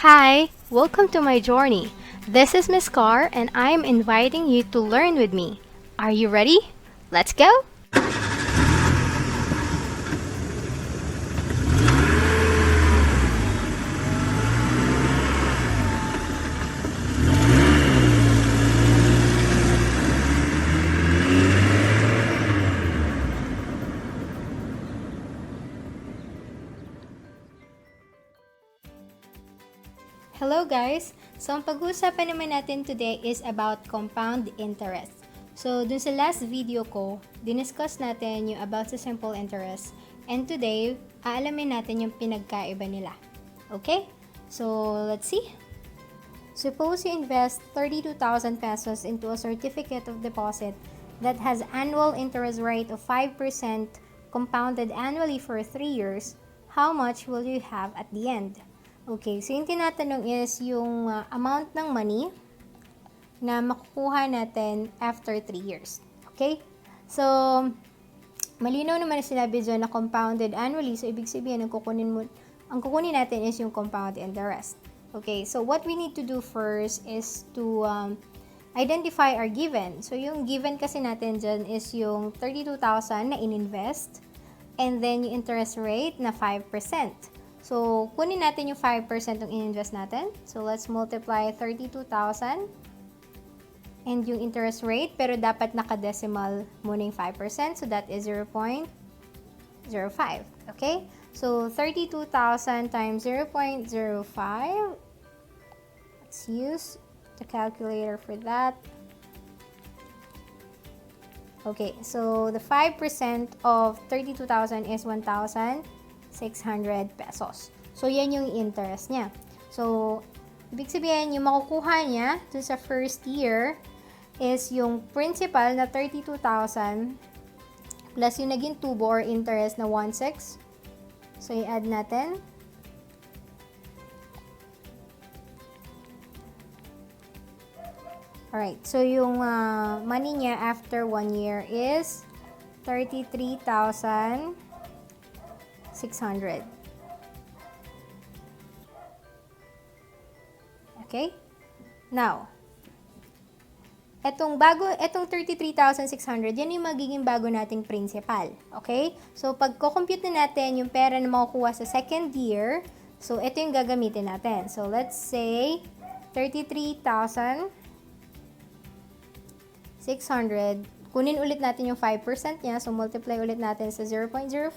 Hi, welcome to my journey. This is Miss Carr and I am inviting you to learn with me. Are you ready? Let's go! Hello guys! So ang pag-uusapan naman natin today is about compound interest. So dun sa last video ko, diniscuss natin yung about sa simple interest. And today, aalamin natin yung pinagkaiba nila. Okay? So let's see. Suppose you invest 32,000 pesos into a certificate of deposit that has annual interest rate of 5% compounded annually for 3 years. How much will you have at the end? Okay, so yung tinatanong is yung amount ng money na makukuha natin after 3 years. Okay? So, malinaw naman na sinabi dyan na compounded annually. So, ibig sabihin, ang kukunin natin is yung compound interest. Okay, so what we need to do first is to identify our given. So, yung given kasi natin dyan is yung 32,000 na ininvest and then yung interest rate na 5%. So, kunin natin yung 5% ng ininvest natin. So, let's multiply 32,000 and yung interest rate, pero dapat naka-decimal muna yung 5%. So, that is 0.05. Okay? So, 32,000 times 0.05. Let's use the calculator for that. Okay, so the 5% of 32,000 is 1,600 pesos. So, yan yung interest niya. So, ibig sabihin, yung makukuha niya dun sa first year is yung principal na 32,000 plus yung naging tubo or interest na 1,600. So, i-add natin. Alright, so yung money niya after 1 year is 33,600. Okay? Now, etong 33,600, yan yung magiging bago nating principal. Okay? So, pag compute na natin yung pera na makukuha sa second year, so, ito yung gagamitin natin. So, let's say, 33,600. Kunin ulit natin yung 5% niya. So, multiply ulit natin sa 0.05.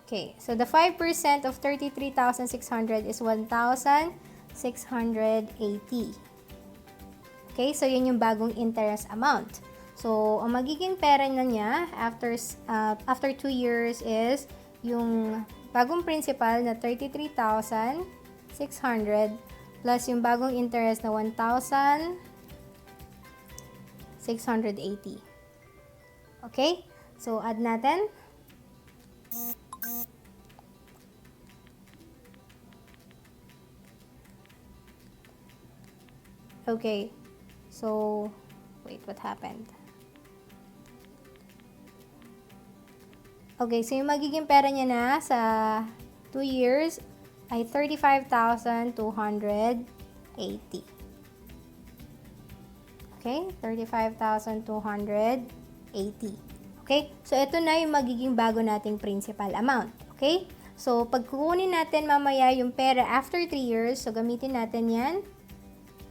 Okay, so the 5% of 33,600 is 1,680. Okay, so yun yung bagong interest amount. So, ang magiging pera na niya after 2 years is yung bagong principal na 33,600 plus yung bagong interest na 1,680. Okay, so add natin. Okay, so, wait, what happened? Okay, so yung magiging pera niya na sa 2 years ay 35,280. Okay, 35,280. Okay, so ito na yung magiging bago nating principal amount. Okay, so pag kukunin natin mamaya yung pera after 3 years, so gamitin natin yan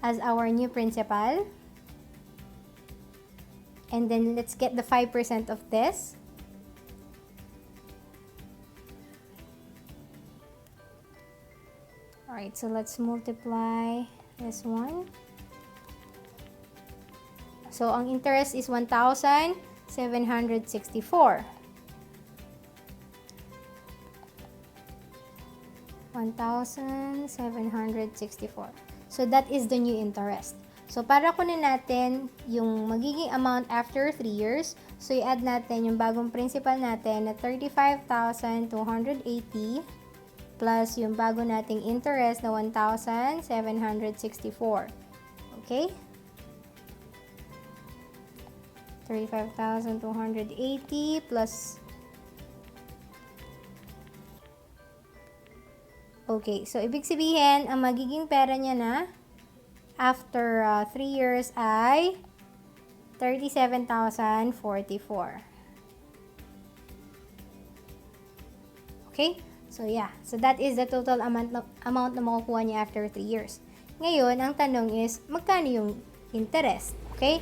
as our new principal. And then, let's get the 5% of this. Alright, so let's multiply this one. So, ang interest is 1,764. 1,764. So, that is the new interest. So, para kunin natin yung magiging amount after 3 years, so, i-add natin yung bagong principal natin na 35,280 plus yung bago nating interest na 1,764. Okay? 35,280 plus Okay, so ibig sabihin, ang magiging pera niya na after 3 years ay 37,044. Okay? So yeah, so that is the total amount na makukuha niya after 3 years. Ngayon, ang tanong is, magkano yung interest? Okay?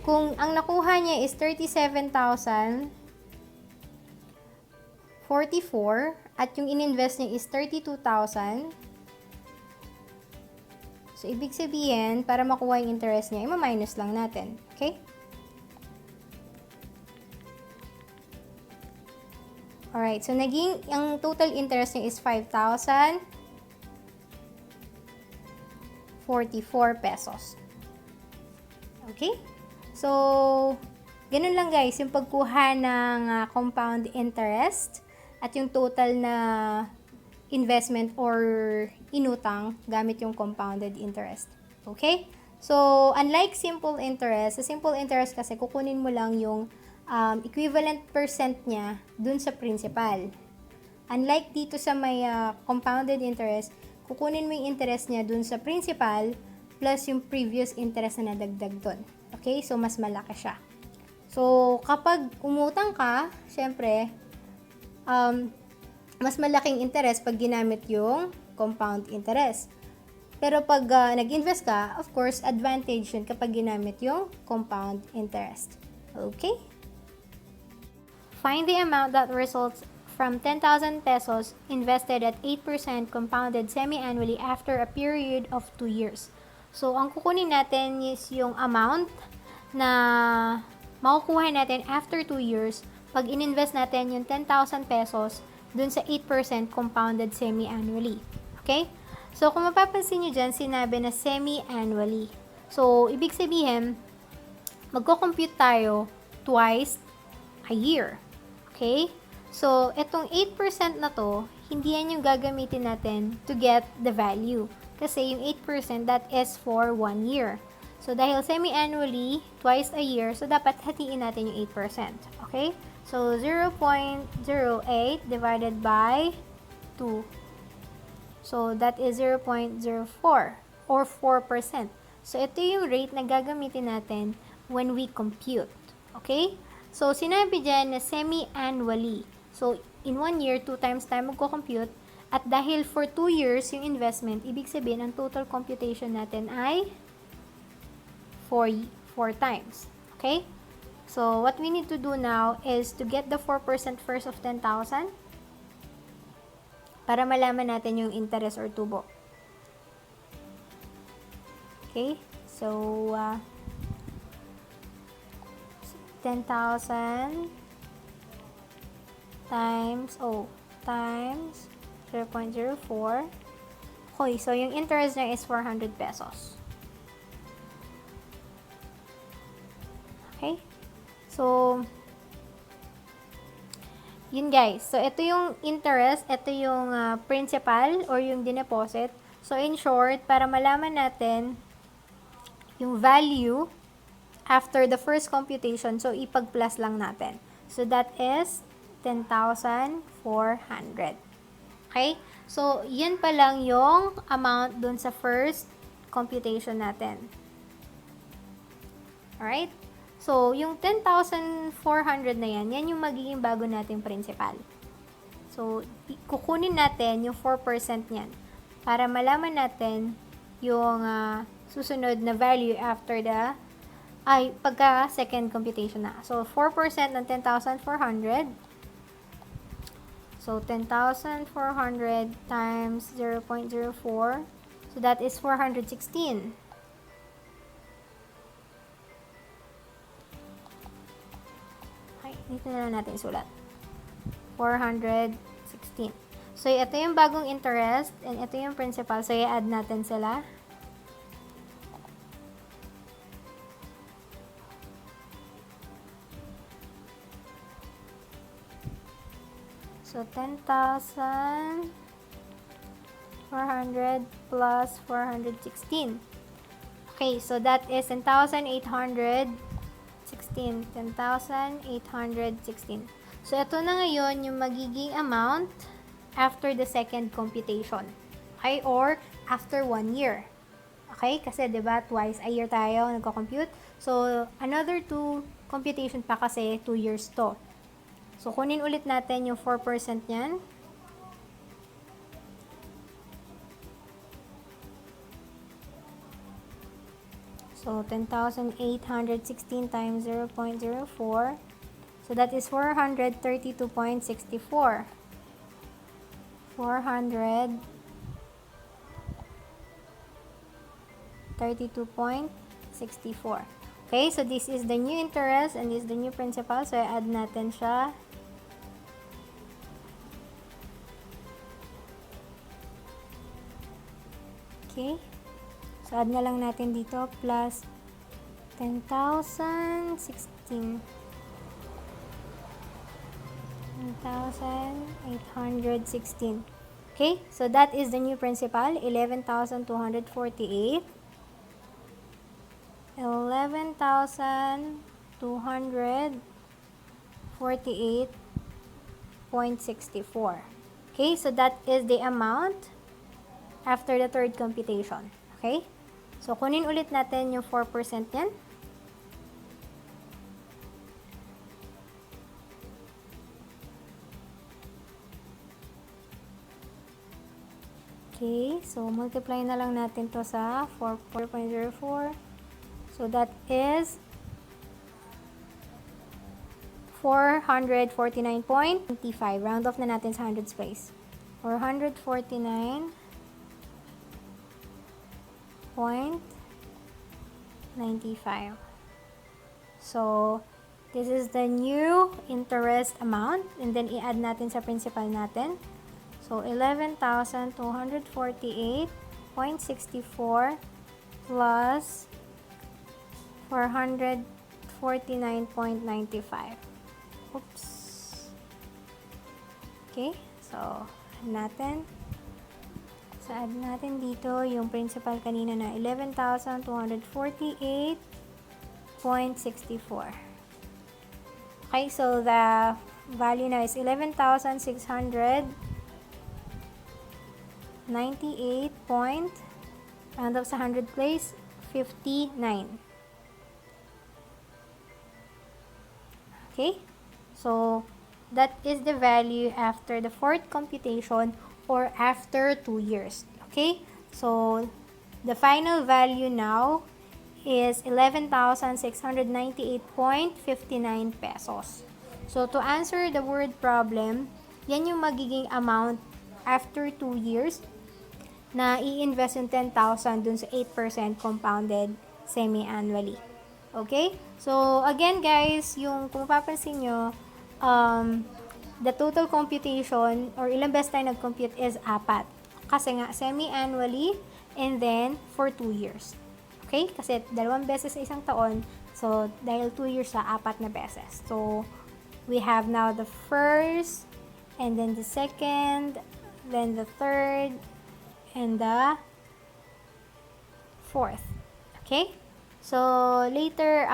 Kung ang nakuha niya is 37,044 at yung ininvest niya is 32,000, so ibig sabihin, para makuha yung interest niya, ima-minus lang natin. Okay? Alright, so ang total interest niya is 5,044 pesos. Okay? So, ganun lang guys, yung pagkuha ng compound interest at yung total na investment or inutang gamit yung compounded interest. Okay? So, unlike simple interest, sa simple interest kasi kukunin mo lang yung equivalent percent niya dun sa principal. Unlike dito sa may compounded interest, kukunin mo yung interest niya dun sa principal plus yung previous interest na nadagdag dun. Okay? So, mas malaki siya. So, kapag umutang ka, syempre, mas malaking interest pag ginamit yung compound interest. Pero pag nag-invest ka, of course, advantage yun kapag ginamit yung compound interest. Okay? Find the amount that results from 10,000 pesos invested at 8% compounded semi-annually after a period of 2 years. So, ang kukunin natin is yung amount na makukuha natin after 2 years pag ininvest natin yung 10,000 pesos dun sa 8% compounded semi-annually. Okay? So, kung mapapansin nyo dyan, sinabi na semi-annually. So, ibig sabihin, magko-compute tayo twice a year. Okay? So, itong 8% na to, hindi yan yung gagamitin natin to get the value. Kasi yung 8%, that is for 1 year. So, dahil semi-annually, twice a year, so dapat hatiin natin yung 8%. Okay? So, 0.08 divided by 2. So, that is 0.04 or 4%. So, ito yung rate na gagamitin natin when we compute. Okay? So, sinabi dyan na semi-annually. So, in 1 year, 2 times tayo magko-compute. At dahil for 2 years yung investment, ibig sabihin, ang total computation natin ay 4 times. Okay? So, what we need to do now is to get the 4% first of 10,000 para malaman natin yung interest or tubo. Okay? So, 10,000 times 0.04. Okay, so yung interest niya is 400 pesos. Okay? So, yun guys. So, ito yung interest, ito yung principal or yung dineposit. So, in short, para malaman natin yung value after the first computation, so ipag-plus lang natin. So, that is 10,400. Okay? So, yan pa lang yung amount dun sa first computation natin. Alright? So, yung 10,400 na yan yung magiging bago nating principal. So, kukunin natin yung 4% niyan para malaman natin yung susunod na value after pagka second computation na. So, 4% ng 10,400. So, 10,400 times 0.04. So, that is 416. Okay, dito na lang natin isulat. 416. So, ito yung bagong interest and ito yung principal. So, i-add natin sila. So, 10,400 plus 416. Okay, so that is 10,816. 10,816. So, ito na ngayon yung magiging amount after the second computation. Okay? Or after 1 year. Okay? Kasi, diba, twice a year tayo nagko-compute. So, another 2 computation pa kasi 2 years to. So, kunin ulit natin yung 4% niyan. So, 10,816 times 0.04. So, that is 432.64. 432.64. Okay, so this is the new interest and this is the new principal. So, i-add natin siya. Okay. So, add na lang natin dito plus 10,016. 10,816. Okay, so that is the new principal, 11,248. 11,248.64. Okay, so that is the amount after the third computation. Okay? So, kunin ulit natin yung 4% yan. Okay, so multiply na lang natin to sa 4.04. So, that is 449.95. Round off na natin sa hundreds place. 449.95. So, this is the new interest amount. And then, i-add natin sa principal natin. So, 11,248.64 plus 449.95. Oops. Okay. So, add natin. So, add natin dito yung principal kanina na 11,248.64. Okay. So, the value now is 11,698 point, round up sa 100 place, 59. Okay? So, that is the value after the fourth computation or after 2 years. Okay? So, the final value now is 11,698.59 pesos. So, to answer the word problem, yan yung magiging amount after 2 years na i-invest yung 10,000 dun sa 8% compounded semi-annually. Okay? So, again guys, yung kung mapapansin nyo, the total computation or ilang beses tayo nag-compute is 4. Kasi nga, semi-annually and then for 2 years. Okay? Kasi 2 beses sa isang taon. So, dahil 2 years sa 4 na beses. So, we have now the first and then the second, then the third, and the fourth. Okay? So, later,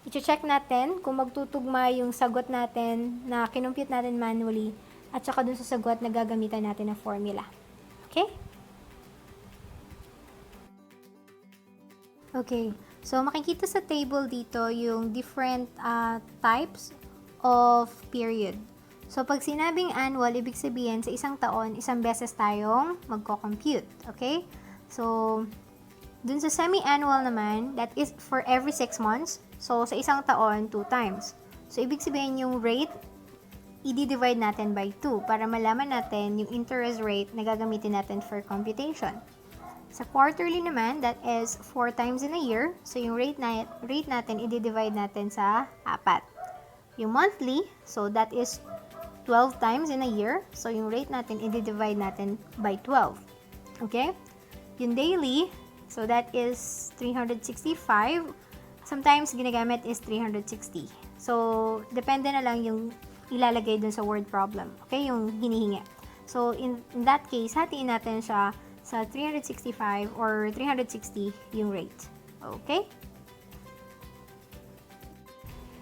i-check natin kung magtutugma yung sagot natin na kinumpute natin manually at saka dun sa sagot na gagamitan natin na formula. Okay? Okay. So, makikita sa table dito yung different types of period. So, pag sinabing annual, ibig sabihin sa isang taon, isang beses tayong magko-compute. Okay? So, dun sa semi-annual naman, that is for every 6 months. So, sa isang taon, 2 times. So, ibig sabihin yung rate, i-divide natin by 2 para malaman natin yung interest rate na gagamitin natin for computation. Sa quarterly naman, that is 4 times in a year. So, yung rate natin, i-divide natin sa 4. Yung monthly, so that is 12 times in a year. So, yung rate natin, i-divide natin by 12. Okay? Yung daily, so that is 365. Sometimes, ginagamit is 360. So, depende na lang yung ilalagay dun sa word problem. Okay? Yung hinihingi. So, in that case, hatiin natin siya sa 365 or 360 yung rate. Okay?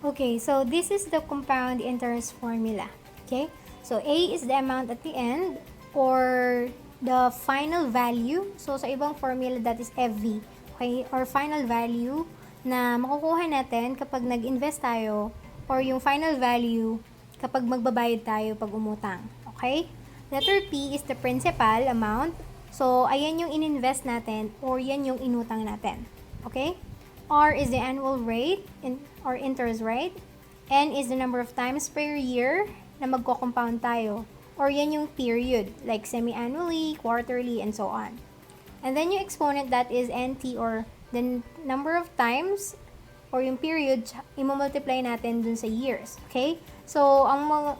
Okay, so this is the compound interest formula. Okay? So, A is the amount at the end or the final value. So, sa ibang formula, that is FV. Okay? Or final value na makukuha natin kapag nag-invest tayo or yung final value kapag magbabayad tayo pag umutang. Okay? Letter P is the principal amount. So, ayan yung ininvest natin or yan yung inutang natin. Okay? R is the annual rate or interest rate. N is the number of times per year na magko-compound tayo. Or yan yung period, like semi-annually, quarterly, and so on. And then yung exponent, that is NT or the number of times or yung period, i-multiply natin dun sa years. Okay? So, ang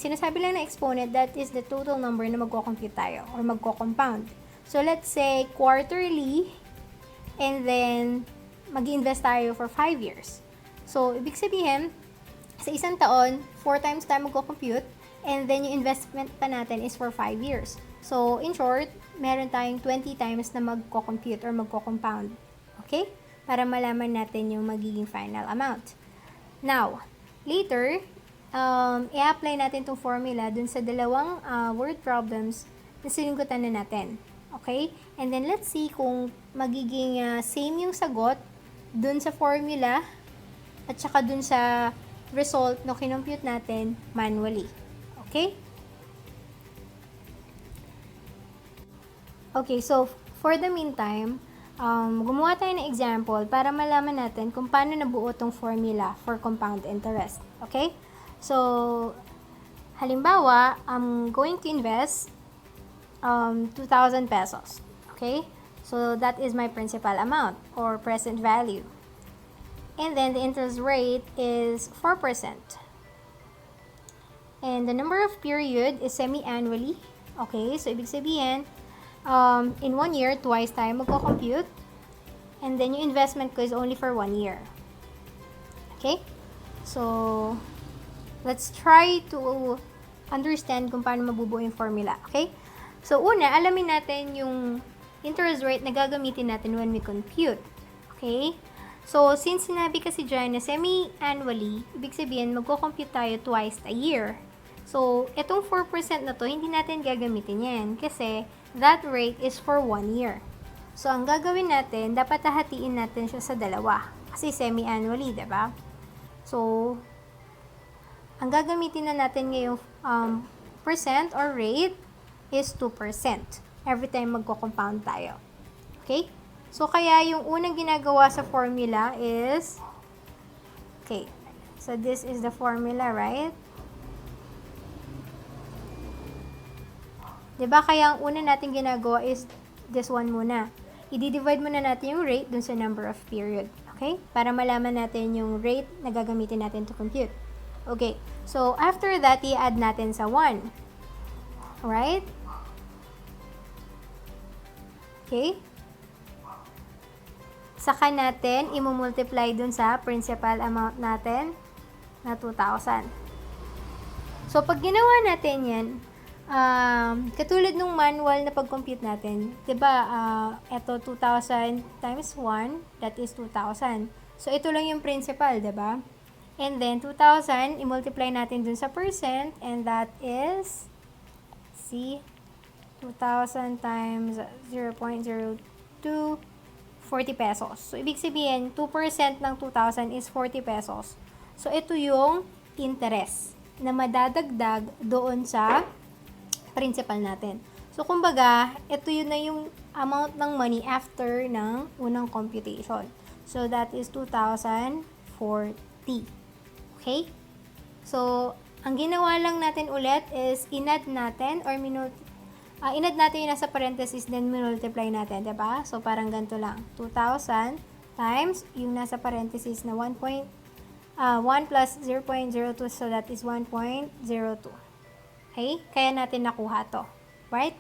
sinasabi lang na exponent, that is the total number na magko-compute tayo or magko-compound. So, let's say quarterly and then mag-invest tayo for 5 years. So, ibig sabihin, sa isang taon, 4 times tayo magko-compute, and then yung investment pa natin is for 5 years. So, in short, meron tayong 20 times na magko-compute or magko-compound. Okay? Para malaman natin yung magiging final amount. Now, later, i-apply natin itong formula dun sa dalawang word problems na sinigutan na natin. Okay? And then, let's see kung magiging same yung sagot dun sa formula at saka dun sa result na kinompute natin manually. Okay? Okay, so for the meantime, gumawa tayo ng example para malaman natin kung paano nabuo tong formula for compound interest. Okay? So, halimbawa, I'm going to invest 2,000 pesos. Okay? So, that is my principal amount or present value. And then the interest rate is 4%. And the number of period is semi-annually. Okay, so ibig sabihin, in 1 year, twice tayo magko-compute. And then yung investment ko is only for 1 year. Okay? So, let's try to understand kung paano mabubuo yung formula. Okay? So, una, alamin natin yung interest rate na gagamitin natin when we compute. Okay? So, since sinabi kasi dyan na semi-annually, ibig sabihin, magko-compute tayo twice a year. So, itong 4% na to, hindi natin gagamitin yan kasi that rate is for 1 year. So, ang gagawin natin, dapat hahatiin natin siya sa dalawa. Kasi semi-annually, diba? So, ang gagamitin na natin ngayong percent or rate is 2% every time magko-compound tayo. Okay? So, kaya yung unang ginagawa sa formula is, okay, so this is the formula, right? Diba? Kaya ang una natin ginagawa is this one muna. I-divide muna natin yung rate dun sa number of period. Okay? Para malaman natin yung rate na gagamitin natin to compute. Okay. So, after that, i-add natin sa 1. Alright? Okay? Saka natin i-multiply dun sa principal amount natin na 2,000. So, pag ginawa natin yan, katulad nung manual na pag-compute natin, diba, ito 2,000 times 1, that is 2,000. So, ito lang yung principal, diba? And then, 2,000, i-multiply natin dun sa percent, and that is, see, 2,000 times 0.02, 40 pesos. So, ibig sabihin, 2% ng 2,000 is 40 pesos. So, ito yung interest na madadagdag doon sa principal natin. So, kumbaga, ito yun na yung amount ng money after ng unang computation. So, that is 2,040. Okay? So, ang ginawa lang natin ulit is inad natin or inad natin yung nasa parenthesis, then multiply natin, diba? So, parang ganito lang. 2,000 times yung nasa parenthesis na 1 plus 0.02, so that is 1.02. Okay? Kaya natin nakuha to. Right?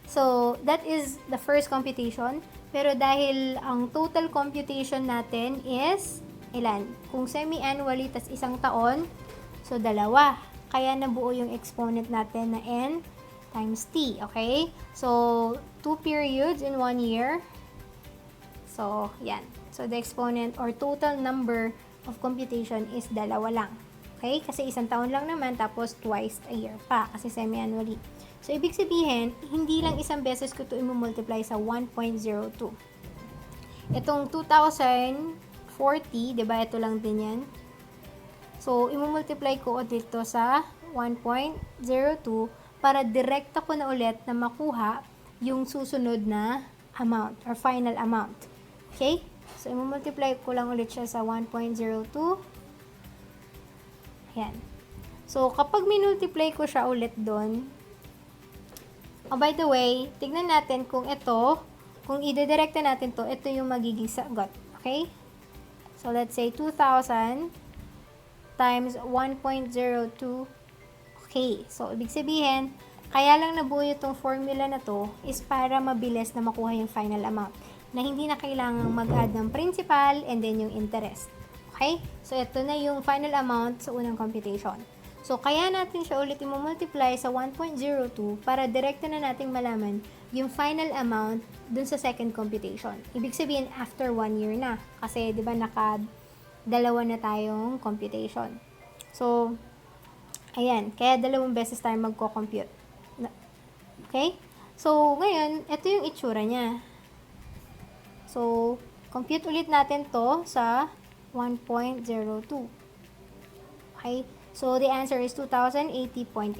So, that is the first computation. Pero dahil ang total computation natin is, ilan? Kung semi-annually, tas isang taon, so dalawa. Kaya nabuo yung exponent natin na n times t, okay? So, 2 periods in 1 year. So, yan. So, the exponent or total number of computation is dalawa lang. Okay? Kasi isang taon lang naman, tapos twice a year pa, kasi semi-annually. So, ibig sabihin, hindi lang isang beses ko ito i-multiply sa 1.02. Itong 2040, diba? Ito lang din yan. So, i-multiply ko dito sa 1.02 para direkta ko na ulit na makuha yung susunod na amount or final amount. Okay? So, i-multiply ko lang ulit siya sa 1.02. Ayan. So, kapag minultiply ko siya ulit doon, by the way, tignan natin kung ito, kung idedirekta natin to, ito yung magiging sagot. Okay? So, let's say 2,000 times 1.02. Okay. So, ibig sabihin, kaya lang nabuo itong formula na to is para mabilis na makuha yung final amount na hindi na kailangang mag-add ng principal and then yung interest. Okay? So, ito na yung final amount sa unang computation. So, kaya natin siya ulit i-multiply sa 1.02 para direkta na nating malaman yung final amount dun sa second computation. Ibig sabihin, after 1 year na. Kasi, di ba, naka-dalawa na tayong computation. So, ayan. Kaya 2 beses tayo magko-compute. Okay? So, ngayon, ito yung itsura niya. So, compute ulit natin to sa 1.02. Okay? So, the answer is 2080.8.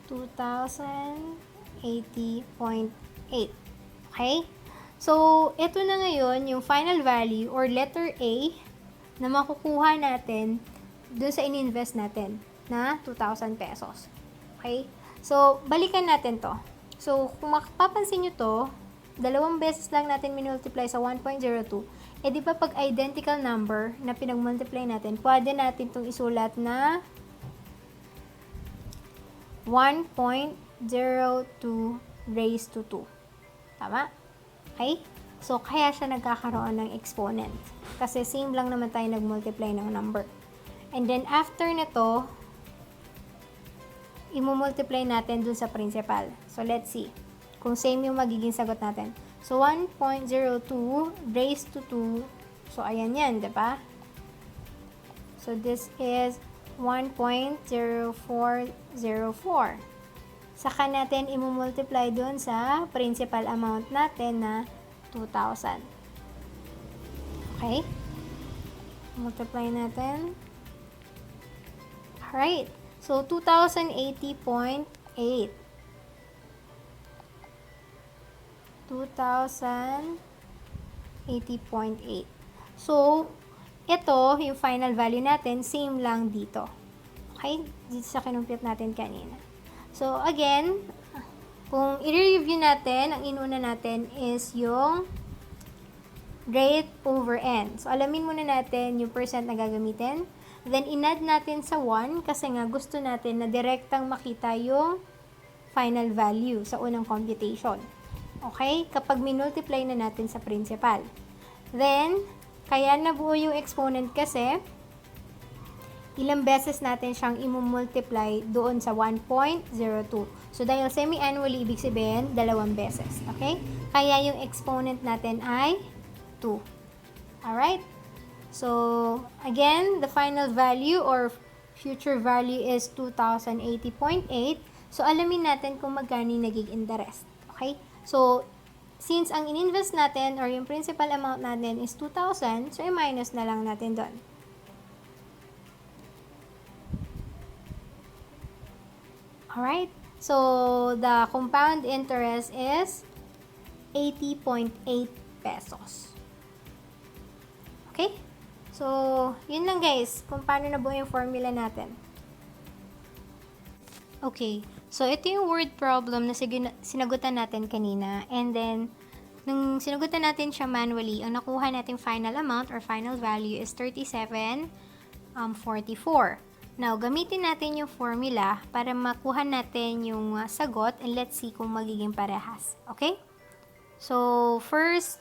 2080.8. Okay? So, ito na ngayon yung final value or letter A na makukuha natin dun sa ininvest natin na 2,000 pesos. Okay? So, balikan natin to. So, kung mapapansin nyo to, 2 beses lang natin minultiply sa 1.02. Eh, di ba pag identical number na pinag-multiply natin, pwede natin itong isulat na 1.02 raised to 2. Tama? Okay? So, kaya siya nagkakaroon ng exponent. Kasi same lang naman tayo nag-multiply ng number. And then, after nito, i-multiply natin dun sa principal. So, let's see kung same yung magiging sagot natin. So, 1.02 raised to 2. So, ayan yan, diba? So, this is 1.0404. Saka natin i-multiply dun sa principal amount natin na 2,000. Okay? Multiply natin. Alright. So, 2,080.8. 2,080.8. So, ito, yung final value natin, same lang dito. Okay? Dito sa kinumpute natin kanina. So, again, kung i-review natin, ang inuna natin is yung rate over n. So, alamin muna natin yung percent na gagamitin. Then, in-add natin sa 1 kasi nga gusto natin na direktang makita yung final value sa unang computation. Okay? Kapag minultiply na natin sa principal. Then, kaya nabuo yung exponent kasi ilang beses natin siyang i-multiply doon sa 1.02. So, dahil semi-annually, ibig sabihin, 2 beses. Okay? Kaya yung exponent natin ay 2. Alright? So, again, the final value or future value is 2,080.8. So, alamin natin kung magkano naging interest. Okay? So, since ang ininvest natin or yung principal amount natin is 2,000, so i-minus na lang natin doon. Alright? So, the compound interest is 80.8 pesos. Okay? So, yun lang guys, kung paano nabuo yung formula natin. Okay. So, ito yung word problem na sinagutan natin kanina. And then, nung sinagutan natin siya manually, ang nakuha nating final amount or final value is 37.44. Now, gamitin natin yung formula para makuha natin yung sagot and let's see kung magiging parehas. Okay? So, first,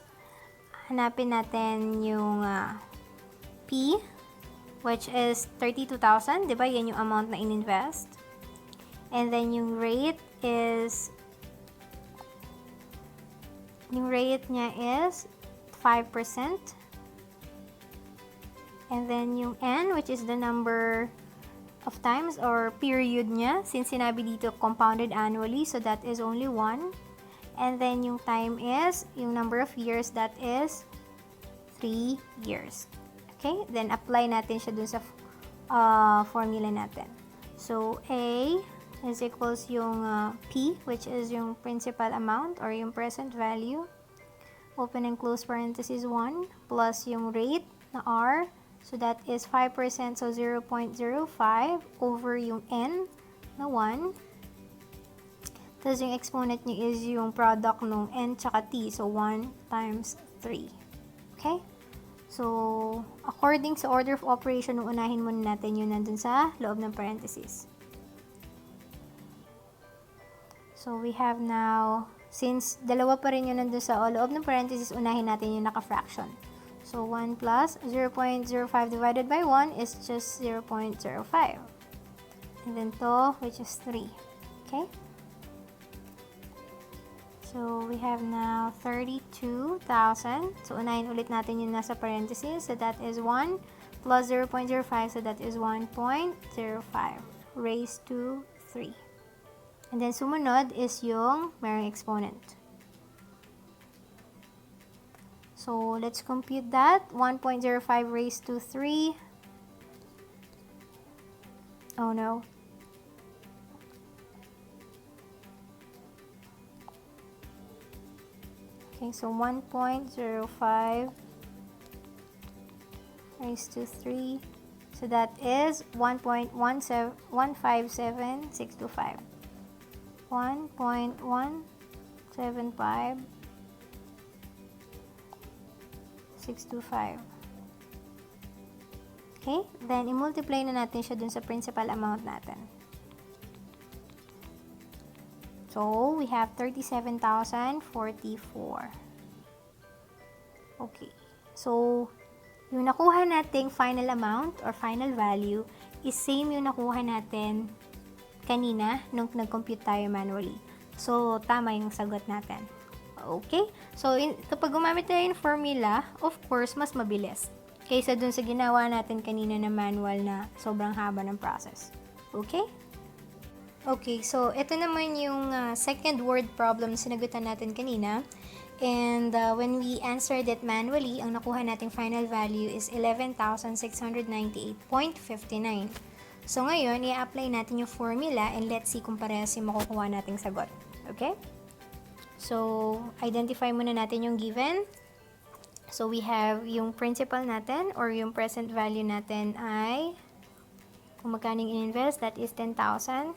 hanapin natin yung P, which is 32,000. Diba? Yan yung amount na ininvest. And then, yung rate niya is 5%. And then, yung N, which is the number of times or period niya. Since sinabi dito compounded annually, so that is only 1. And then yung time is, yung number of years, that is 3 years. Okay? Then apply natin siya dun sa formula natin. So, A is equals yung P, which is yung principal amount or yung present value. Open and close parenthesis 1 plus yung rate na R. So, that is 5%. So, 0.05 over yung N na 1. Tapos yung exponent nyo is yung product nung N tsaka T. So, 1 times 3. Okay? So, according sa order of operation, unahin muna natin yun nandun sa loob ng parenthesis. So, we have now, since dalawa pa rin yun nandun sa loob ng parenthesis, unahin natin yung naka-fraction. So, 1 plus 0.05 divided by 1 is just 0.05. And then to, which is 3. Okay? So, we have now 32,000. So, unahin ulit natin yung nasa parenthesis. So, that is 1 plus 0.05. So, that is 1.05 raised to 3. And then, sumunod is yung merong exponent. So, let's compute that. 1.05 raised to 3. Oh, no. Okay, so 1.05 raised to 3. So, that is 1.157625. 1.175625. Okay? Then, i-multiply na natin siya dun sa principal amount natin. So, we have 37,044. Okay. So, yung nakuha nating final amount or final value is same yung nakuha natin kanina nung nag-compute tayo manually. So, tama yung sagot natin. Okay? So, kapag gumamit tayo yung formula, of course, mas mabilis. Kaysa dun sa ginawa natin kanina na manual na sobrang haba ng process. Okay? Okay, so ito naman yung second word problem na sinagutan natin kanina. And when we answered it manually, ang nakuha nating final value is 11,698.59. So, ngayon, i-apply natin yung formula and let's see kung parehas yung makukuha nating sagot. Okay? So, identify muna natin yung given. So, we have yung principal natin or yung present value natin ay kung magkano in-invest, that is 10,000.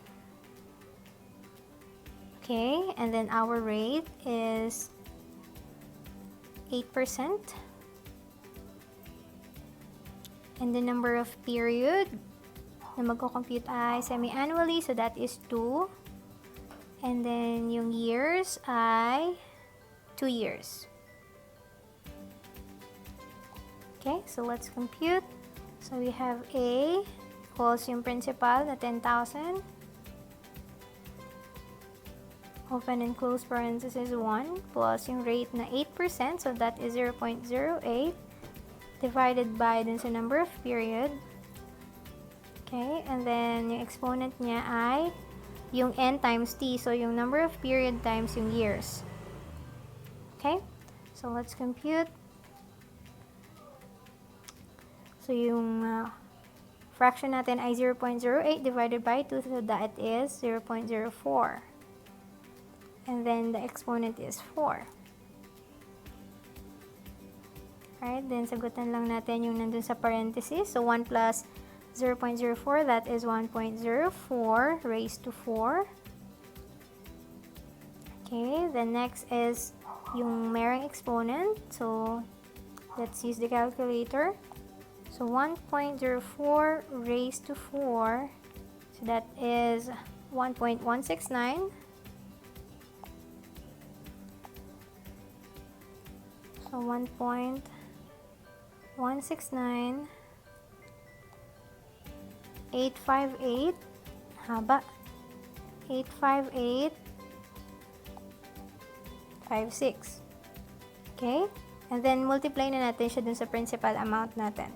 Okay? And then, our rate is 8%. And the number of period na magko-compute ay semi-annually, so that is 2. And then, yung years ay 2 years. Okay, so let's compute. So, we have A equals yung principal na 10,000. Open and close parenthesis 1 plus yung rate na 8%, so that is 0.08 divided by dun sa number of period. Okay, and then yung exponent niya ay yung n times t, so yung number of period times yung years. Okay, so let's compute. So yung fraction natin ay 0.08 divided by 2, so that is 0.04. And then the exponent is 4. Alright, then sagutan lang natin yung nandun sa parenthesis. So 1 plus 0.04, that is 1.04 raised to 4. Okay, the next is yung merong exponent. So let's use the calculator. So 1.04 raised to 4, so that is 1.169. So 1.169 858, haba, 85856. Okay? And then multiply na natin siya dun sa principal amount natin.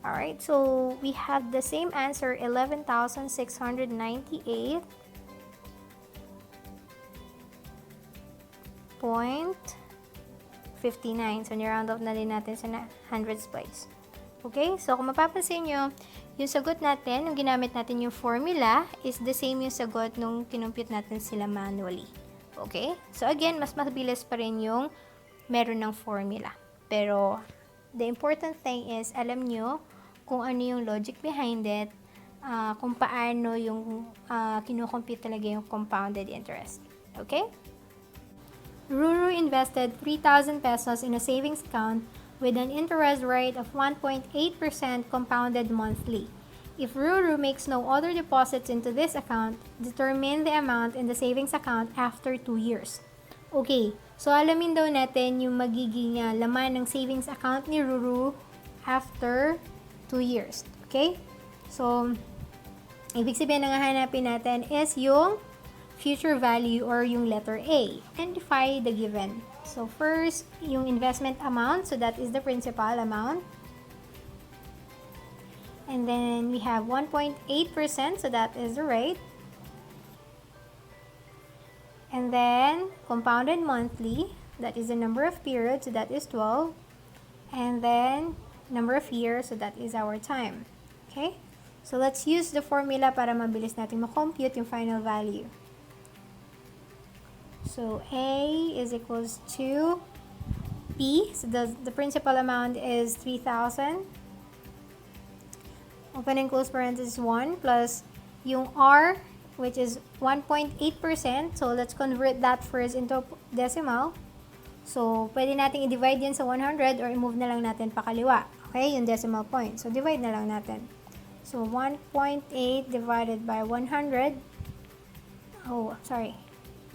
Alright, so we have the same answer, 11,698.59. So, ni-round off na din natin sa hundreds place. Okay, so kung mapapansin nyo, yung sagot natin, yung ginamit natin yung formula, is the same yung sagot nung kinumpute natin sila manually. Okay, so again, mas mabilis pa rin yung meron ng formula. Pero, the important thing is, alam nyo kung ano yung logic behind it, kung paano yung kinukompute talaga yung compounded interest. Okay? Ruru invested 3,000 pesos in a savings account with an interest rate of 1.8% compounded monthly. If Ruru makes no other deposits into this account, determine the amount in the savings account after 2 years. Okay, so alamin daw natin yung magiging laman ng savings account ni Ruru after 2 years. Okay? So, ibig sabihin na hanapin natin is yung future value or yung letter A. Identify the given. So, first, yung investment amount. So, that is the principal amount. And then, we have 1.8%. So, that is the rate. And then, compounded monthly. That is the number of periods. So, that is 12. And then, number of years. So, that is our time. Okay? So, let's use the formula para mabilis natin makompute yung final value. So, A is equals to P. So, the principal amount is 3,000. Open and close parenthesis 1 plus yung R, which is 1.8%. So, let's convert that first into decimal. So, pwede natin i-divide yan sa 100 or i-move na lang natin pakaliwa. Okay, yung decimal point. So, divide na lang natin. So, 1.8 divided by 100. Oh, sorry.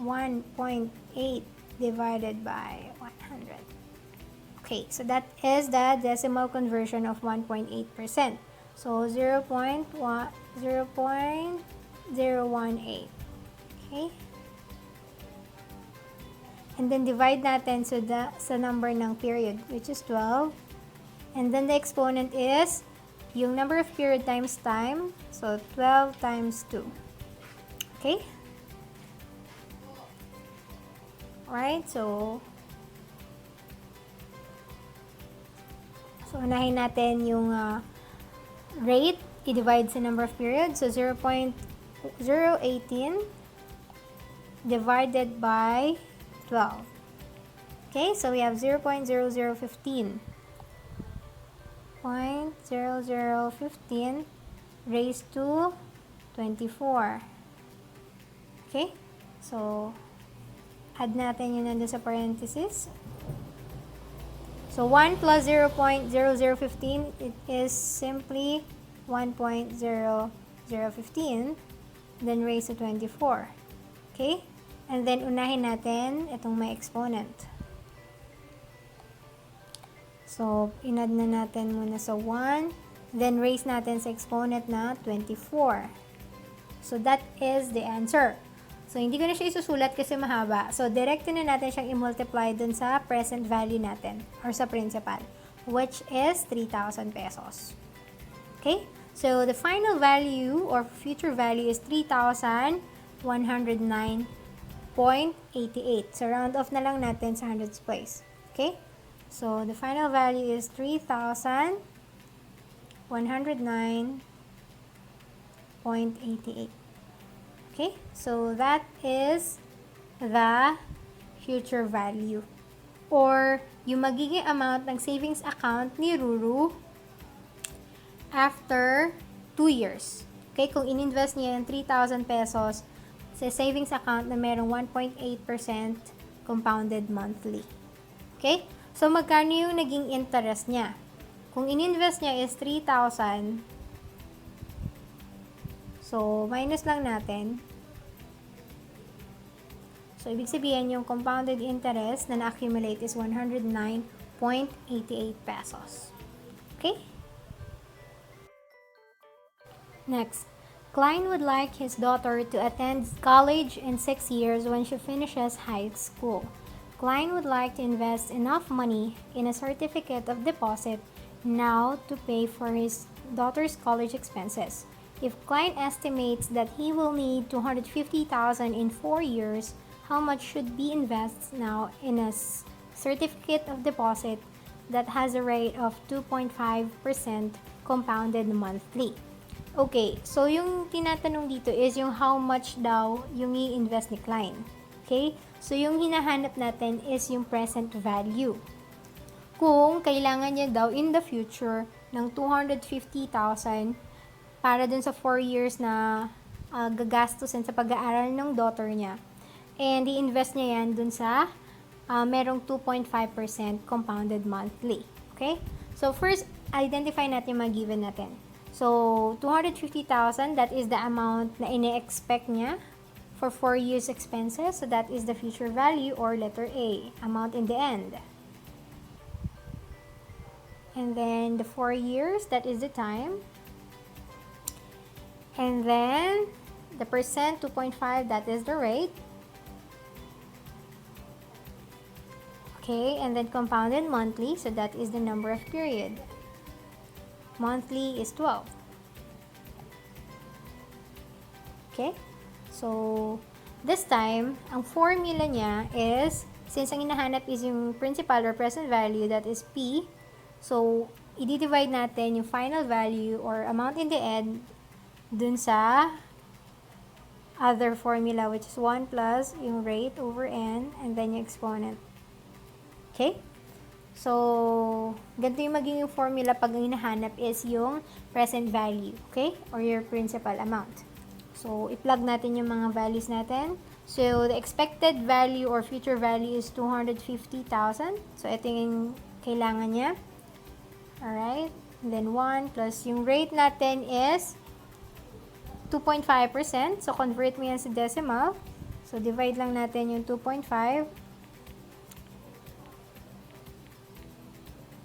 1.8 divided by 100. Okay, so that is the decimal conversion of 1.8%. So 0.018. Okay? And then divide natin sa number ng period, which is 12. And then the exponent is yung number of period times time. So 12 times 2. Okay? Right? So unahin natin yung rate, i-divide sa number of periods. So 0.018 divided by 12. Okay, so we have 0.0015. 0.0015 raised to 24. Okay, so add natin yun nandun sa parenthesis. So 1 plus 0.0015, it is simply 1.0015, then raised to 24. Okay? And then unahin natin itong may exponent. So inad na natin muna sa 1, then raise natin sa exponent na 24. So that is the answer. So, hindi ko na siya isusulat kasi mahaba. So, directo na natin siyang i-multiply dun sa present value natin or sa principal, which is 3,000 pesos. Okay? So, the final value or future value is 3,109.88. So, round off na lang natin sa hundreds place. Okay? So, the final value is 3,109.88. Okay, so that is the future value or yung magiging amount ng savings account ni Ruru after 2 years. Okay, kung in-invest niya yung 3,000 pesos sa savings account na merong 1.8% compounded monthly. Okay, so magkano yung naging interest niya? Kung in-invest niya is 3,000, so, minus lang natin. So, ibig sabihin yung compounded interest na na-accumulate is 109.88 pesos. Okay? Next, Klein would like his daughter to attend college in 6 years when she finishes high school. Klein would like to invest enough money in a certificate of deposit now to pay for his daughter's college expenses. If client estimates that he will need $250,000 in 4 years, how much should be invested now in a certificate of deposit that has a rate of 2.5% compounded monthly? Okay, so yung tinatanong dito is yung how much daw yung i-invest ni client. Okay? So yung hinahanap natin is yung present value. Kung kailangan niya daw in the future ng 250,000 para dun sa 4 years na gagastusin sa pag-aaral ng daughter niya. And i-invest niya yan dun sa merong 2.5% compounded monthly. Okay? So first, identify natin yung mga given natin. So, 250,000, that is the amount na ine-expect niya for 4 years expenses. So, that is the future value or letter A, amount in the end. And then, the 4 years, that is the time. And then, the percent, 2.5, that is the rate. Okay, and then compounded monthly, so that is the number of period. Monthly is 12. Okay? So, this time, ang formula niya is, since ang hinahanap is yung principal or present value, that is P. So, i-divide natin yung final value or amount in the end dun sa other formula, which is 1 plus yung rate over n, and then yung exponent. Okay? So, ganito yung magiging formula pag ang hinahanap is yung present value, okay? Or your principal amount. So, i-plug natin yung mga values natin. So, the expected value or future value is 250,000. So, ito yung kailangan niya. Alright? And then 1 plus yung rate natin is 2.5%. So, convert mo yan sa decimal. So, divide lang natin yung 2.5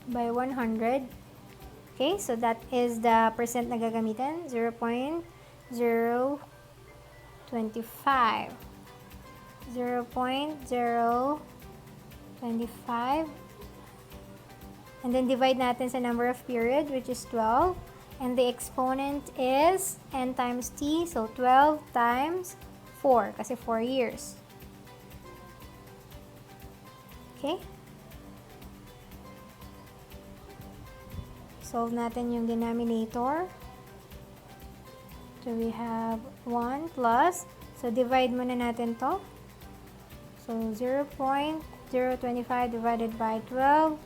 by 100. Okay, so that is the percent na gagamitin, 0.025. 0.025. And then divide natin sa number of period, which is 12. And the exponent is n times t, so 12 times 4, kasi 4 years. Okay? Solve natin yung denominator. So, we have 1 plus. So, divide muna natin to. So, 0.025 divided by 12.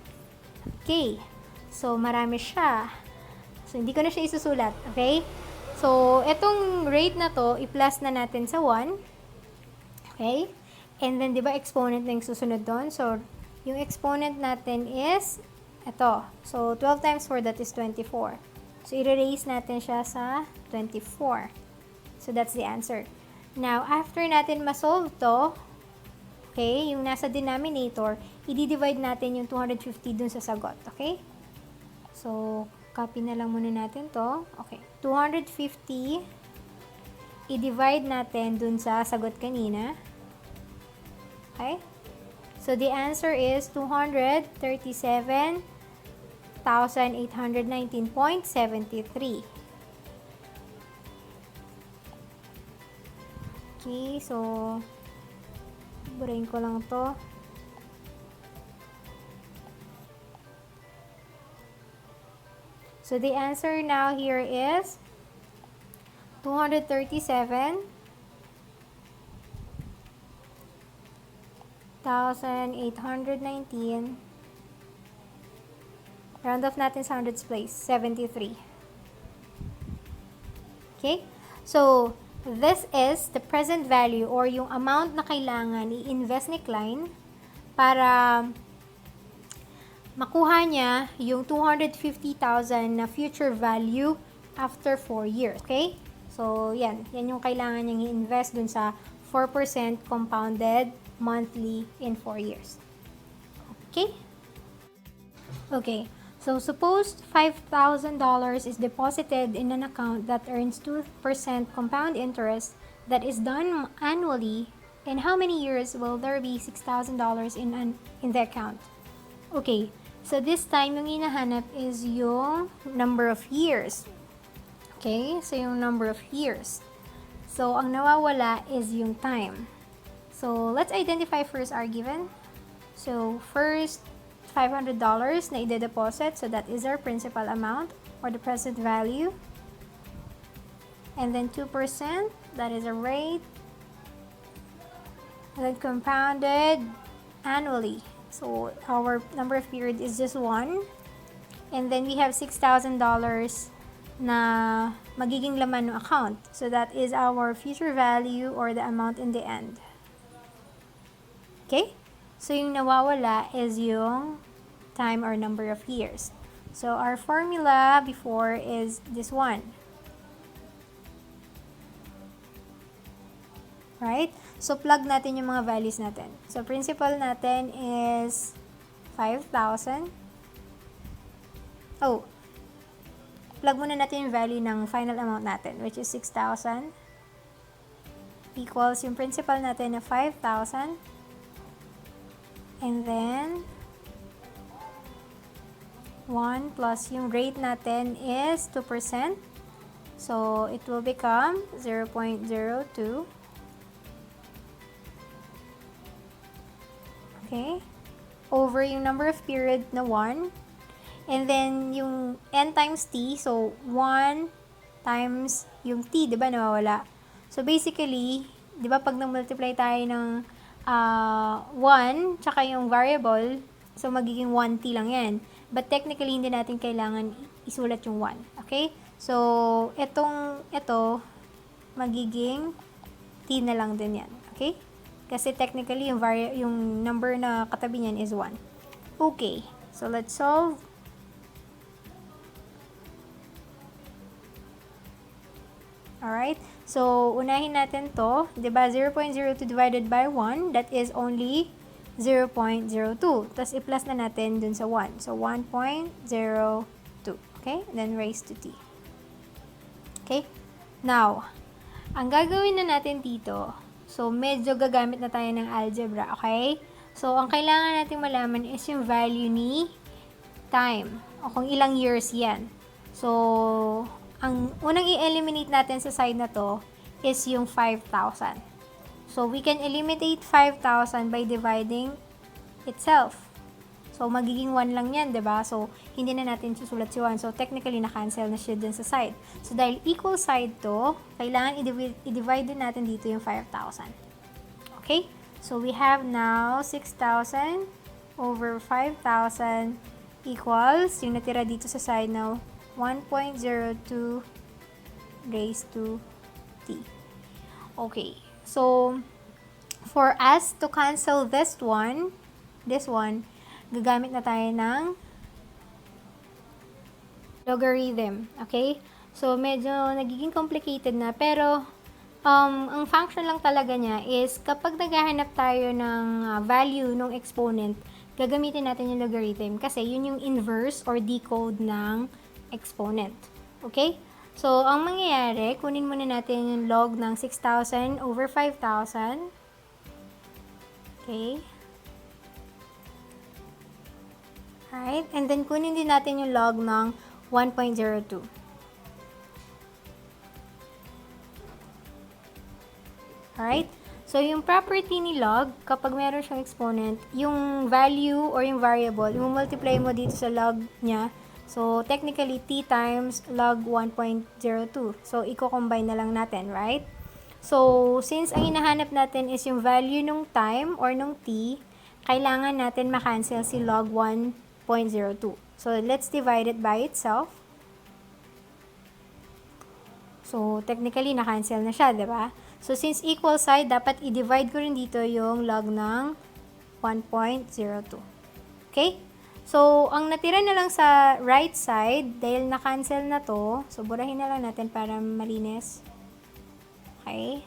Okay. So, marami siya. So, hindi ko na siya isusulat. Okay? So, etong rate na to, i-plus na natin sa 1. Okay? And then, di ba, exponent na yung susunod doon. So, yung exponent natin is ito. So, 12 times 4, that is 24. So, i-erase natin siya sa 24. So, that's the answer. Now, after natin ma-solve to, okay, yung nasa denominator, i-divide natin yung 250 dun sa sagot. Okay? So, copy na lang muna natin to. Okay. 250, i-divide natin dun sa sagot kanina. Okay? So, the answer is 237,819.73. Okay, so, burahin ko lang to. So, the answer now here is 237,819. Round off natin sa hundreds place, 73. Okay? So, this is the present value or yung amount na kailangan i-invest ni client para makuha niya yung 250,000 na future value after 4 years. Okay? So, yan. Yan yung kailangan niyang i-invest dun sa 4% compounded monthly in 4 years. Okay? Okay. So, suppose $5,000 is deposited in an account that earns 2% compound interest that is done annually. In how many years will there be $6,000 in the account? Okay. So this time, yung hinahanap is yung number of years. Okay? So yung number of years. So ang nawawala is yung time. So let's identify first our given. So first, $500 na ide-deposit. So that is our principal amount or the present value. And then 2%, that is a rate. And then compounded annually. So our number of period is just 1. And then we have $6,000 na magiging laman ng account. So that is our future value or the amount in the end. Okay? So yung nawawala is yung time or number of years. So our formula before is this one. Right? So plug natin yung mga values natin. So principal natin is 5,000. Oh, plug muna natin yung value ng final amount natin, which is 6,000 equals yung principal natin na 5,000. And then 1 plus yung rate natin is 2%. So it will become 0.02. Okay? Over yung number of period na 1. And then, yung n times t. So, 1 times yung t, di ba, nawawala? So, basically, di ba, pag na-multiply tayo ng 1, tsaka yung variable, so, magiging 1t lang yan. But, technically, hindi natin kailangan isulat yung 1. Okay? So, ito, magiging t na lang din yan. Okay? Kasi technically, yung number na katabi niyan is 1. Okay. So, let's solve. Alright. So, unahin natin to. Diba, 0.02 divided by 1, that is only 0.02. Tapos, i-plus na natin dun sa 1. So, 1.02. Okay? And then, raised to t. Okay? Now, ang gagawin na natin dito, so, medyo gagamit na tayo ng algebra, okay? So, ang kailangan natin malaman is yung value ni time. O kung ilang years yan. So, ang unang i-eliminate natin sa side na to is yung 5,000. So, we can eliminate 5,000 by dividing itself. So, magiging 1 lang yan, diba? So, hindi na natin susulat si 1. So, technically, na-cancel na siya dun sa side. So, dahil equal side to, kailangan i-divide din natin dito yung 5,000. Okay? So, we have now 6,000 over 5,000 equals, yung natira dito sa side now, 1.02 raised to t. Okay. So, for us to cancel this one, gagamit na tayo ng logarithm. Okay? So, medyo nagiging complicated na. Pero, ang function lang talaga niya is kapag naghahanap tayo ng value ng exponent, gagamitin natin yung logarithm. Kasi, yun yung inverse or decode ng exponent. Okay? So, ang mangyayari, kunin muna natin yung log ng 6,000 over 5,000. Okay? Alright, and then kunin din natin yung log ng 1.02. Alright, so yung property ni log, kapag meron siyang exponent, yung value or yung variable, yung multiply mo dito sa log niya, so technically t times log 1.02. So, i-combine na lang natin, right? So, since ang hinahanap natin is yung value nung time or nung t, kailangan natin ma-cancel si log 1.02. So, let's divide it by itself. So, technically, na-cancel na siya, di ba? So, since equal side, dapat i-divide ko rin dito yung log ng 1.02. Okay? So, ang natira na lang sa right side, dahil na-cancel na to, so, burahin na lang natin para malinis. Okay?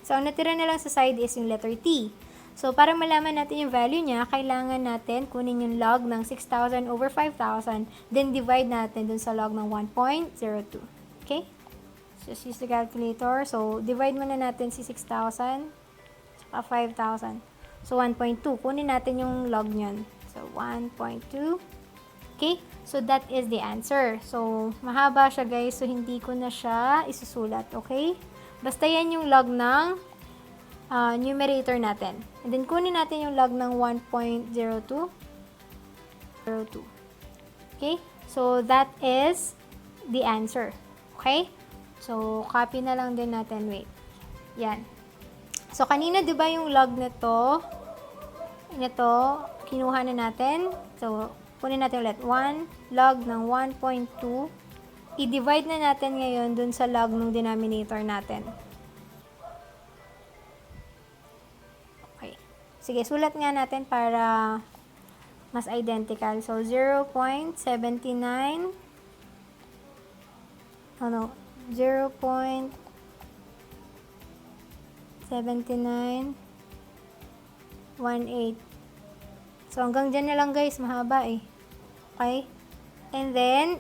So, ang natira na lang sa side is yung letter T. So, para malaman natin yung value niya, kailangan natin kunin yung log ng 6,000 over 5,000, then divide natin dun sa log ng 1.02. Okay? So, just use the calculator. So, divide muna natin si 6,000 saka 5,000. So, 1.2. Kunin natin yung log nyan. So, 1.2. Okay? So, that is the answer. So, mahaba siya guys. So, hindi ko na siya isusulat. Okay? Basta yan yung log ng numerator natin. And then, kunin natin yung log ng 1.02. Okay? So, that is the answer. Okay? So, copy na lang din natin. Wait. Yan. So, kanina, di ba yung log nito, kinuha na natin. So, kunin natin ulit. 1 log ng 1.2. I-divide na natin ngayon dun sa log ng denominator natin. Okay. Sige, sulat nga natin para mas identical. So, 0.79 0.7918. So, hanggang dyan na lang guys. Mahaba eh. Okay? And then,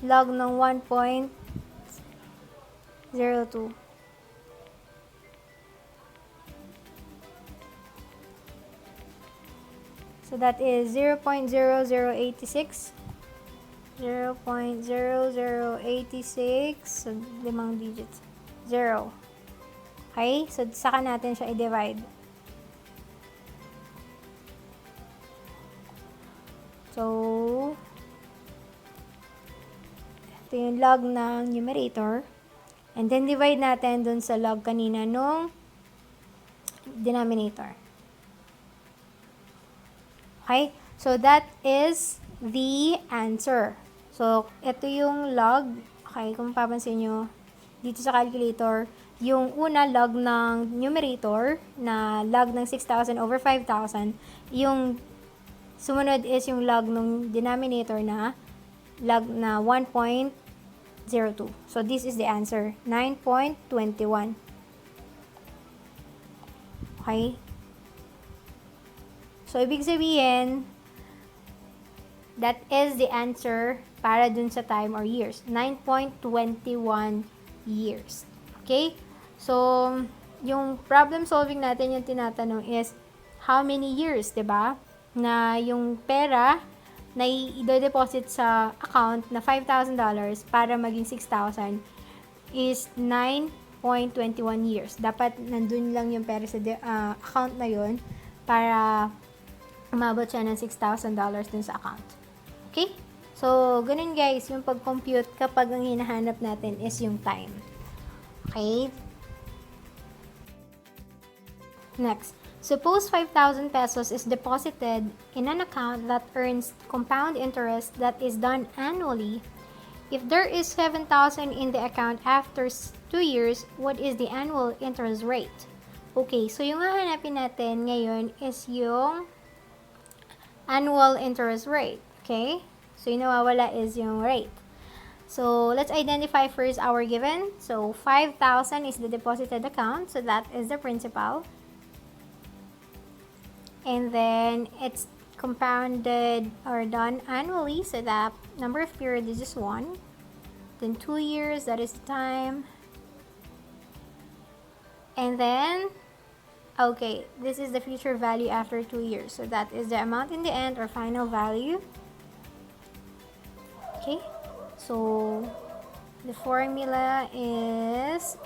log ng 1.02. So, that is 0.0086. 0.0086. So, 5 digits. 0. Okay? So, saka natin siya i-divide. So, ito yung log ng numerator. And then, divide natin dun sa log kanina nung denominator. Okay? So, that is the answer. So, ito yung log. Okay, kung papansin nyo, dito sa calculator, yung una log ng numerator, na log ng 6,000 over 5,000. Yung sumunod is yung log ng denominator na log na 1.02. So, this is the answer. 9.21. Okay? So, ibig sabihin, that is the answer para dun sa time or years. 9.21 years. Okay? So, yung problem solving natin yung tinatanong is, how many years, diba? Na yung pera na i-deposit sa account na $5,000 para maging 6,000 is 9.21 years. Dapat nandun lang yung pera sa account na yun para umabot siya ng $6,000 dun sa account. Okay? So, ganun guys, yung pag-compute kapag ang hinahanap natin is yung time. Okay? Next, suppose 5,000 pesos is deposited in an account that earns compound interest that is done annually. If there is 7,000 in the account after 2 years, what is the annual interest rate? Okay, so yung hahanapin natin ngayon is yung annual interest rate. Okay? So, yung nawawala is yung rate. So, let's identify first our given. So, 5,000 is the deposited account. So, that is the principal. And then, it's compounded or done annually. So, that number of periods is just 1. Then, 2 years, that is the time. And then, okay, this is the future value after 2 years. So, that is the amount in the end or final value. Okay, so the formula is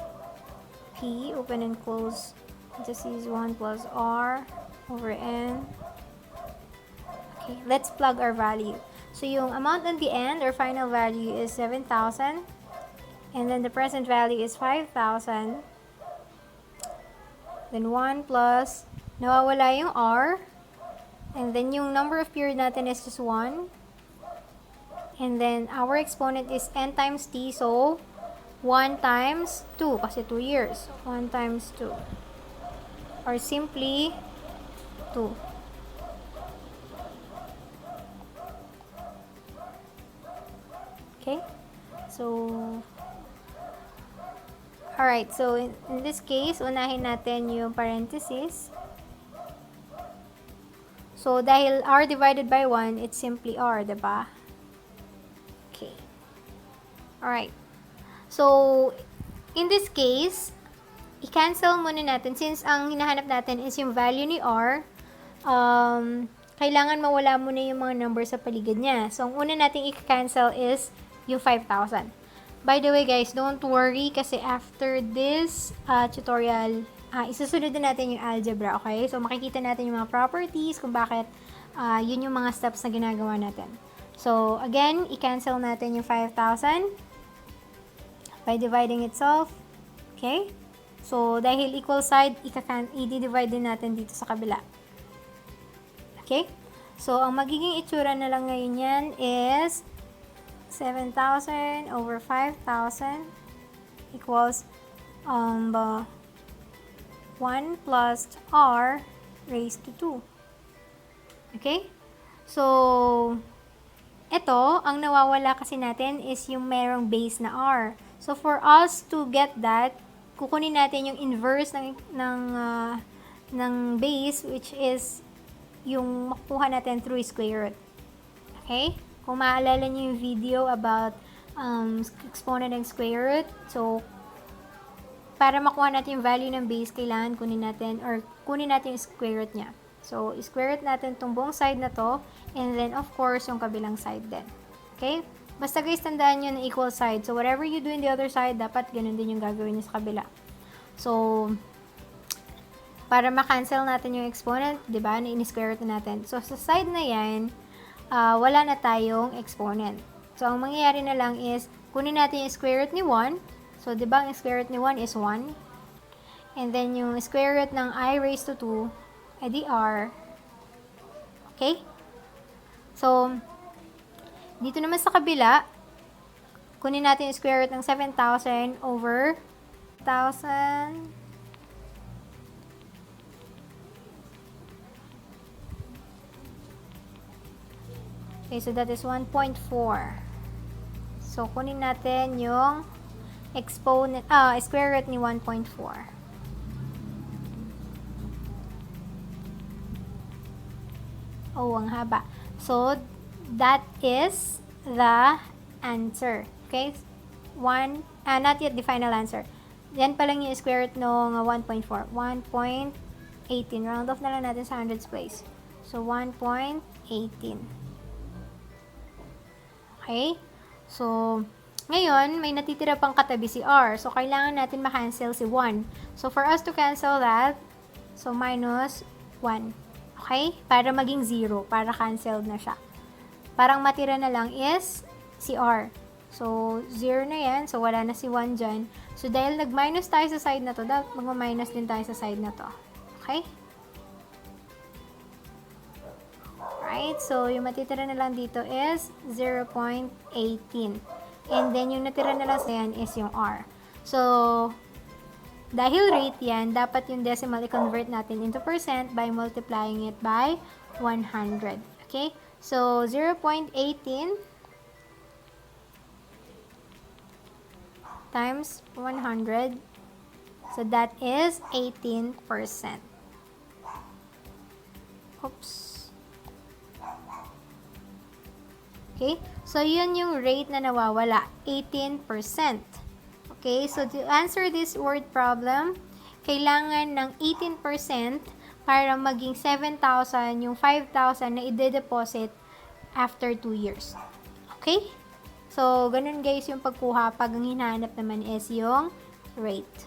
P, open and close parentheses, 1 plus R over N. Okay, let's plug our value. So, yung amount in the end or final value is 7,000. And then the present value is 5,000. Then 1 plus, nawawala yung R. And then yung number of period natin is just 1. And then, our exponent is n times t. So, 1 times 2. Kasi 2 years. 1 times 2. Or simply, 2. Okay? So, alright. So, in this case, unahin natin yung parenthesis. So, dahil r divided by 1, it's simply r, diba? Okay. Alright. So, in this case, i-cancel muna natin. Since ang hinahanap natin is yung value ni R, kailangan mawala muna yung mga numbers sa paligid niya. So, ang una nating i-cancel is yung 5,000. By the way guys, don't worry kasi after this tutorial, isusunod na natin yung algebra, okay? So, makikita natin yung mga properties, kung bakit yun yung mga steps na ginagawa natin. So, again, i-cancel natin yung 5,000 by dividing itself. Okay? So, dahil equal side, i-divide din natin dito sa kabila. Okay? So, ang magiging itsura na lang ngayon yan is 7,000 over 5,000 equals 1 plus R raised to 2. Okay? So, ito, ang nawawala kasi natin is yung merong base na R. So, for us to get that, kukunin natin yung inverse ng base, which is yung makukuha natin through square root. Okay? Kung maalala niyo yung video about exponent and square root, so, para makuha natin yung value ng base, kailangan kunin natin yung square root niya. So, square root natin itong buong side na to, and then, of course, yung kabilang side din. Okay? Basta guys, tandaan nyo na equal side. So, whatever you do in the other side, dapat ganun din yung gagawin nyo sa kabila. So, para ma-cancel natin yung exponent, di ba, na in-square root natin. So, sa side na yan, wala na tayong exponent. So, ang mangyayari na lang is, kunin natin yung square root ni 1. So, di ba, ang square root ni 1 is 1. And then, yung square root ng I raised to 2, edi R. Okay? So, dito naman sa kabila, kunin natin yung square root ng 7,000 over 1,000. Okay, so that is 1.4. So, kunin natin yung exponent, square root ni 1.4. Oh, ang haba. So, that is the answer. Okay? Not yet the final answer. Yan pa lang yung square root ng 1.4. 1.18. Round off na lang natin sa hundreds place. So, 1.18. Okay? So, ngayon, may natitira pang katabi si R. So, kailangan natin ma-cancel si 1. So, for us to cancel that, so, minus 1. Okay? Para maging 0. Para canceled na siya. Parang matira na lang is si R. So, 0 na yan. So, wala na si 1 dyan. So, dahil nag-minus tayo sa side na to, dapat mag-minus din tayo sa side na to. Okay? Right? So, yung matitira na lang dito is 0.18. And then, yung natira na lang sa yan is yung R. So, dahil rate yan, dapat yung decimal i-convert natin into percent by multiplying it by 100. Okay? So, 0.18 times 100. So, that is 18%. Oops. Okay? So, yun yung rate na nawawala. 18%. Okay, so to answer this word problem, kailangan ng 18% para maging 7,000 yung 5,000 na i-deposit after 2 years. Okay? So, ganun guys yung pagkuha pag ang hinahanap naman is yung rate.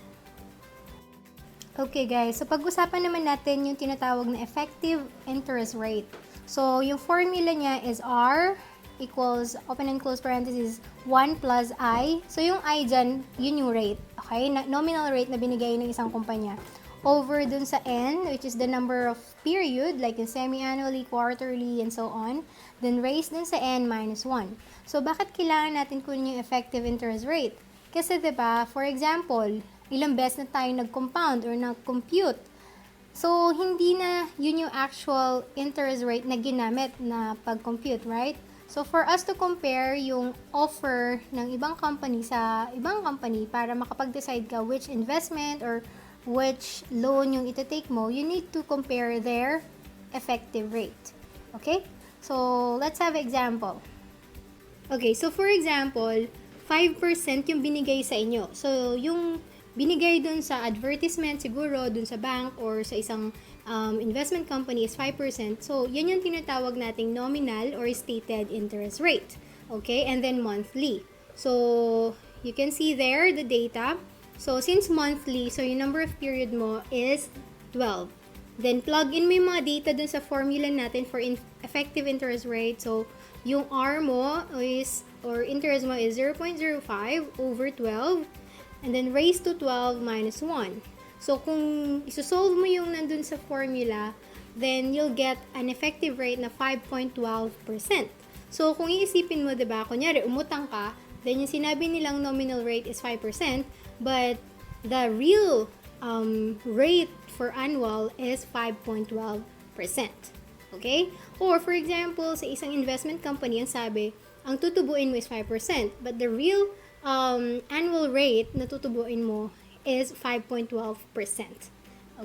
Okay guys, so pag-usapan naman natin yung tinatawag na effective interest rate. So, yung formula niya is R equals, open and close parenthesis, 1 plus I. So, yung I dyan, yun yung rate. Okay? Nominal rate na binigay ng isang kumpanya. Over dun sa N, which is the number of period, like in semi-annually, quarterly, and so on. Then, raised dun sa N minus 1. So, bakit kailangan natin kunin yung effective interest rate? Kasi, diba, for example, ilang beses na tayo nag-compound or nag-compute. So, hindi na yun yung actual interest rate na ginamit na pag-compute, right? So, for us to compare yung offer ng ibang company sa ibang company para makapag-decide ka which investment or which loan yung ita-take mo, you need to compare their effective rate. Okay? So, let's have example. Okay, so for example, 5% yung binigay sa inyo. So, yung binigay dun sa advertisement siguro, dun sa bank or sa isang investment company is 5%. So, yan yung tinatawag nating nominal or stated interest rate. Okay? And then monthly. So, you can see there the data. So, since monthly, so yung number of period mo is 12. Then, plug in mo yung mga data dun sa formula natin for effective interest rate. So, yung R mo is, or interest mo is 0.05 over 12. And then, raised to 12 minus 1. So, kung isosolve mo yung nandun sa formula, then you'll get an effective rate na 5.12%. So, kung iisipin mo, diba, kunyari, umutang ka, then yung sinabi nilang nominal rate is 5%, but the real rate for annual is 5.12%. Okay? Or, for example, sa isang investment company, ang sabi, ang tutubuin mo is 5%, but the real annual rate na tutubuin mo is 5.12%.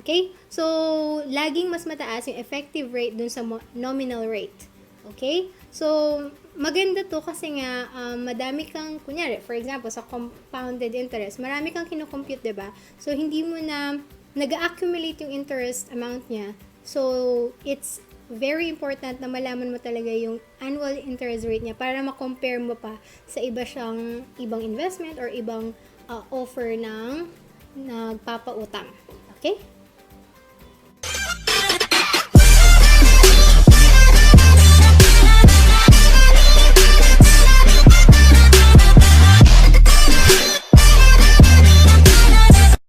Okay? So, laging mas mataas yung effective rate dun sa nominal rate. Okay? So, maganda to kasi nga, madami kang, kunyari, for example, sa compounded interest, marami kang kinocompute, diba? So, hindi mo na nag-accumulate yung interest amount niya. So, it's very important na malaman mo talaga yung annual interest rate niya para ma-compare mo pa sa ibang investment or ibang offer ng nagpapautang. Okay?